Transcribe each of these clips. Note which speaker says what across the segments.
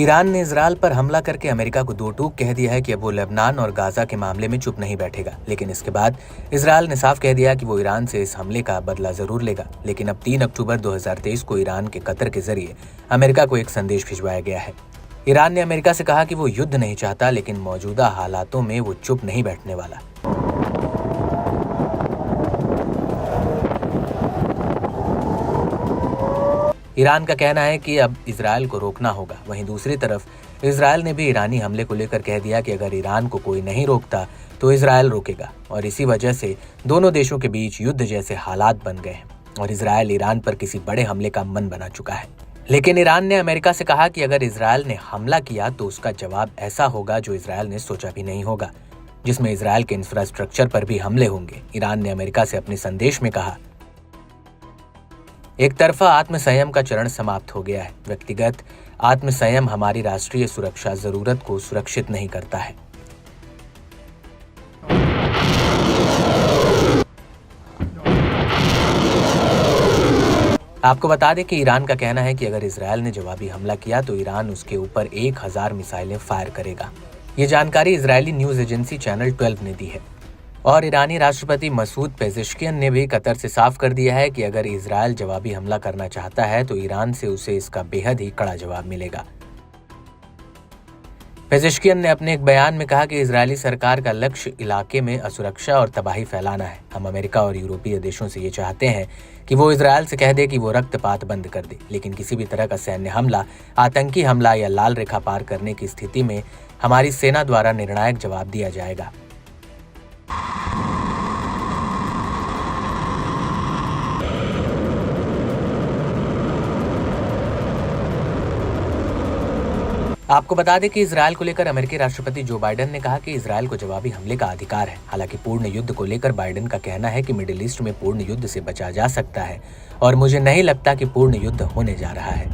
Speaker 1: Iran ने Israel पर हमला करके अमेरिका को दो टूक कह दिया है कि अब वो लेबनान और गाजा के मामले में चुप नहीं बैठेगा। लेकिन इसके बाद इजरायल ने साफ कह दिया कि वो ईरान से इस हमले का बदला जरूर लेगा। लेकिन अब 3 अक्टूबर 2023 को ईरान के कतर के जरिए अमेरिका को एक संदेश भिजवाया गया है। ईरान ने अमेरिका से कहा कि वो युद्ध नहीं चाहता, लेकिन मौजूदा हालातों में वो चुप नहीं बैठने वाला। ईरान का कहना है कि अब इजरायल को रोकना होगा। वहीं दूसरी तरफ इजरायल ने भी ईरानी हमले को लेकर कह दिया कि अगर ईरान को कोई नहीं रोकता तो इजरायल रोकेगा, और इसी वजह से दोनों देशों के बीच युद्ध जैसे हालात बन गए हैं और इजरायल ईरान पर किसी बड़े हमले का मन बना चुका है। लेकिन ईरान ने अमेरिका से कहा कि अगर इजरायल ने हमला किया तो उसका जवाब ऐसा होगा जो इजरायल ने सोचा भी नहीं होगा, जिसमें इजरायल के इंफ्रास्ट्रक्चर पर भी हमले होंगे। ईरान ने अमेरिका से अपने संदेश में कहा, एक तरफा आत्मसंयम का चरण समाप्त हो गया है। व्यक्तिगत आत्मसंयम हमारी राष्ट्रीय सुरक्षा जरूरत को सुरक्षित नहीं करता है। आपको बता दें कि ईरान का कहना है कि अगर इजरायल ने जवाबी हमला किया तो ईरान उसके ऊपर 1000 मिसाइलें फायर करेगा। ये जानकारी इजरायली न्यूज एजेंसी चैनल 12 ने दी है। और ईरानी राष्ट्रपति मसूद पेजेश्कियन ने भी कतर से साफ कर दिया है कि अगर इजरायल जवाबी हमला करना चाहता है तो ईरान से उसे इसका बेहद ही कड़ा जवाब मिलेगा। पेजेश्कियन ने अपने एक बयान में कहा कि इजरायली सरकार का लक्ष्य इलाके में असुरक्षा और तबाही फैलाना है। हम अमेरिका और यूरोपीय देशों से ये चाहते हैं कि वो इजरायल से कह दे कि वो रक्तपात बंद कर दे, लेकिन किसी भी तरह का सैन्य हमला, आतंकी हमला या लाल रेखा पार करने की स्थिति में हमारी सेना द्वारा निर्णायक जवाब दिया जाएगा। आपको बता दें कि इजरायल को लेकर अमेरिकी राष्ट्रपति जो बाइडेन ने कहा कि इजरायल को जवाबी हमले का अधिकार है। हालांकि पूर्ण युद्ध को लेकर बाइडेन का कहना है कि मिडिल ईस्ट में पूर्ण युद्ध से बचा जा सकता है और मुझे नहीं लगता कि पूर्ण युद्ध होने जा रहा है।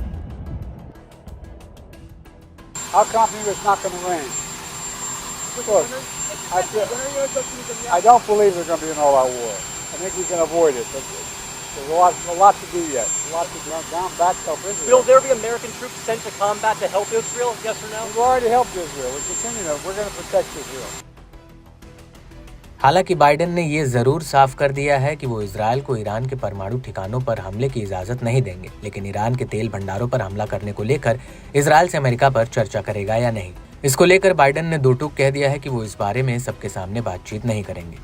Speaker 2: There's a lot to do yet. A lot to down back help Israel.
Speaker 3: Will there be American troops sent to combat to help Israel? Yes or no?
Speaker 2: We've already helped Israel. We're continuing to. We're going to protect Israel.
Speaker 1: हालांकि Biden ने ये जरूर साफ कर दिया है कि वो इजरायल को ईरान के परमाणु ठिकानों पर हमले की इजाजत नहीं देंगे, लेकिन ईरान के तेल भंडारों पर हमला करने को लेकर इजरायल से अमेरिका पर चर्चा करेगा या नहीं, इसको लेकर बाइडेन ने दो टूक कह दिया है कि वो इस बारे में सबके सामने बातचीत नहीं करेंगे।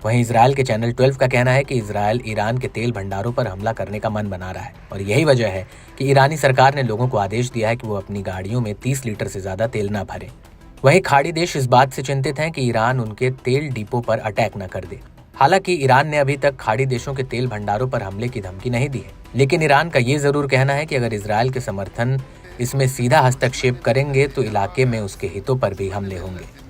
Speaker 1: वहीं इजरायल के चैनल 12 का कहना है कि इजरायल ईरान के तेल भंडारों पर हमला करने का मन बना रहा है और यही वजह है कि ईरानी सरकार ने लोगों को आदेश दिया है कि वो अपनी गाड़ियों में 30 लीटर से ज्यादा तेल न भरें। वहीं खाड़ी देश इस बात से चिंतित हैं कि ईरान उनके तेल डिपो पर अटैक न कर दे। हालांकि ईरान ने अभी तक खाड़ी देशों के तेल भंडारों पर हमले की धमकी नहीं दी है, लेकिन ईरान का ये जरूर कहना है कि अगर इजरायल के समर्थन इसमें सीधा हस्तक्षेप करेंगे तो इलाके में उसके हितों पर भी हमले होंगे।